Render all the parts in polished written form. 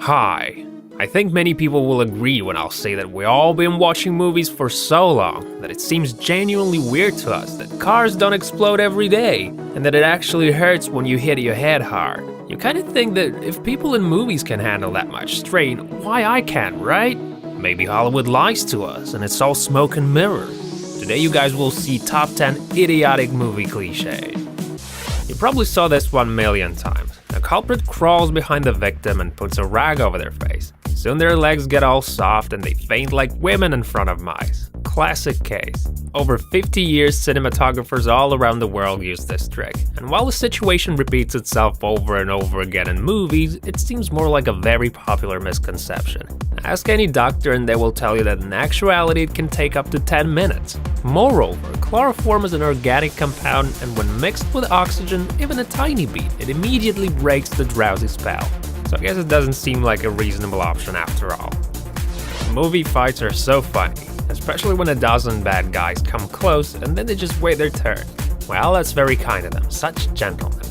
Hi. I think many people will agree when I'll say that we've all been watching movies for so long that it seems genuinely weird to us that cars don't explode every day, and that it actually hurts when you hit your head hard. You kind of think that if people in movies can handle that much strain, why I can't, right? Maybe Hollywood lies to us and it's all smoke and mirrors. Today you guys will see top 10 idiotic movie cliches. You probably saw this 1,000,000 times. A culprit crawls behind the victim and puts a rag over their face. Soon their legs get all soft and they faint like women in front of mice. Classic case. Over 50 years, cinematographers all around the world use this trick. And while the situation repeats itself over and over again in movies, it seems more like a very popular misconception. Ask any doctor and they will tell you that in actuality it can take up to 10 minutes. Moreover, chloroform is an organic compound, and when mixed with oxygen, even a tiny bit, it immediately breaks the drowsy spell. So I guess it doesn't seem like a reasonable option after all. Movie fights are so funny, especially when a dozen bad guys come close and then they just wait their turn. Well, that's very kind of them, such gentlemen.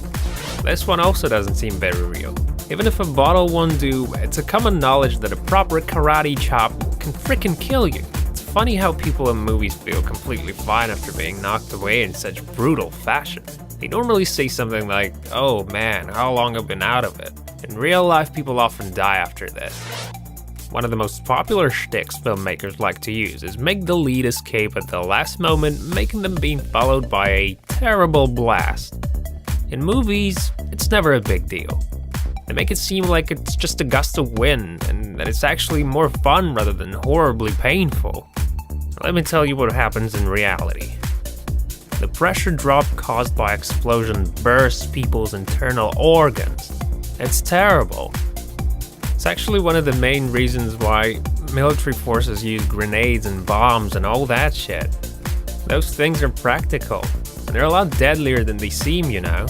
This one also doesn't seem very real. Even if a bottle won't do, it's a common knowledge that a proper karate chop can frickin' kill you. It's funny how people in movies feel completely fine after being knocked away in such brutal fashion. They normally say something like, "Oh man, how long I've been out of it." In real life, people often die after this. One of the most popular shticks filmmakers like to use is make the lead escape at the last moment, making them being followed by a terrible blast. In movies, it's never a big deal. They make it seem like it's just a gust of wind, and that it's actually more fun rather than horribly painful. Let me tell you what happens in reality. The pressure drop caused by explosion bursts people's internal organs. It's terrible. It's actually one of the main reasons why military forces use grenades and bombs and all that shit. Those things are practical, and they're a lot deadlier than they seem, you know.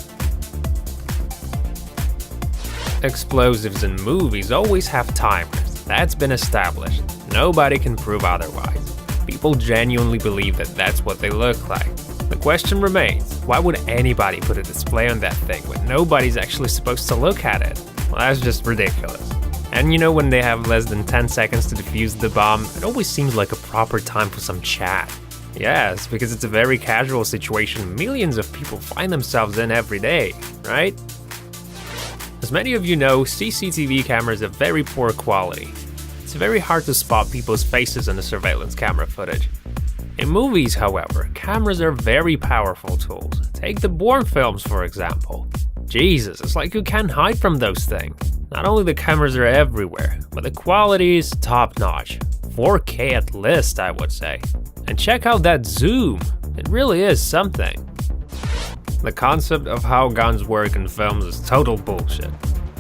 Explosives in movies always have timers. That's been established. Nobody can prove otherwise. People genuinely believe that that's what they look like. The question remains, why would anybody put a display on that thing when nobody's actually supposed to look at it? Well, that's just ridiculous. And you know, when they have less than 10 seconds to defuse the bomb, it always seems like a proper time for some chat. Yes, because it's a very casual situation millions of people find themselves in every day, right? As many of you know, CCTV cameras have very poor quality. It's very hard to spot people's faces in the surveillance camera footage. In movies, however, cameras are very powerful tools. Take the Bourne films, for example. Jesus, it's like you can't hide from those things. Not only the cameras are everywhere, but the quality is top-notch. 4K at least, I would say. And check out that zoom, it really is something. The concept of how guns work in films is total bullshit.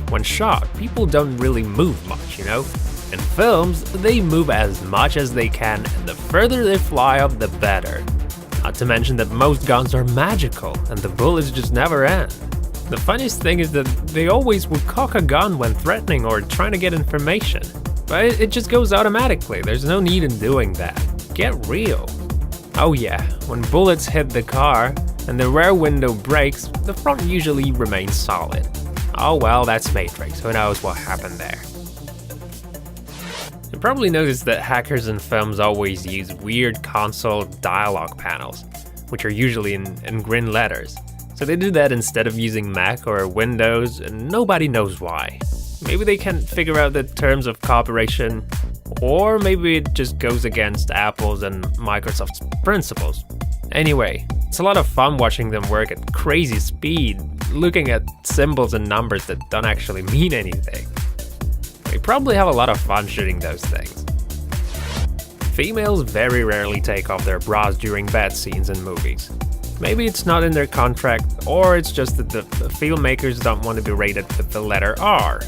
When shot, people don't really move much, you know? In films, they move as much as they can, and the further they fly up, the better. Not to mention that most guns are magical, and the bullets just never end. The funniest thing is that they always would cock a gun when threatening or trying to get information. But it just goes automatically, there's no need in doing that. Get real. Oh yeah, when bullets hit the car and the rear window breaks, the front usually remains solid. Oh well, that's Matrix, who knows what happened there. You probably noticed that hackers in films always use weird console dialogue panels, which are usually in green letters. So they do that instead of using Mac or Windows, and nobody knows why. Maybe they can't figure out the terms of cooperation, or maybe it just goes against Apple's and Microsoft's principles. Anyway, it's a lot of fun watching them work at crazy speed, looking at symbols and numbers that don't actually mean anything. We probably have a lot of fun shooting those things. Females very rarely take off their bras during bed scenes in movies. Maybe it's not in their contract, or it's just that the filmmakers don't want to be rated with the letter R.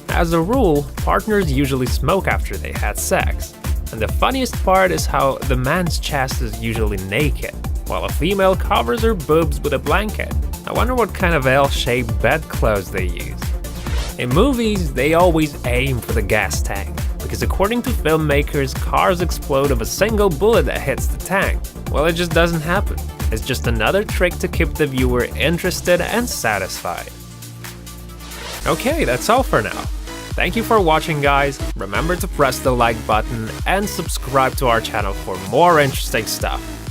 As a rule, partners usually smoke after they had sex. And the funniest part is how the man's chest is usually naked, while a female covers her boobs with a blanket. I wonder what kind of L-shaped bedclothes they use. In movies, they always aim for the gas tank, because according to filmmakers, cars explode of a single bullet that hits the tank. Well, it just doesn't happen. It's just another trick to keep the viewer interested and satisfied. Okay, that's all for now. Thank you for watching, guys. Remember to press the like button and subscribe to our channel for more interesting stuff.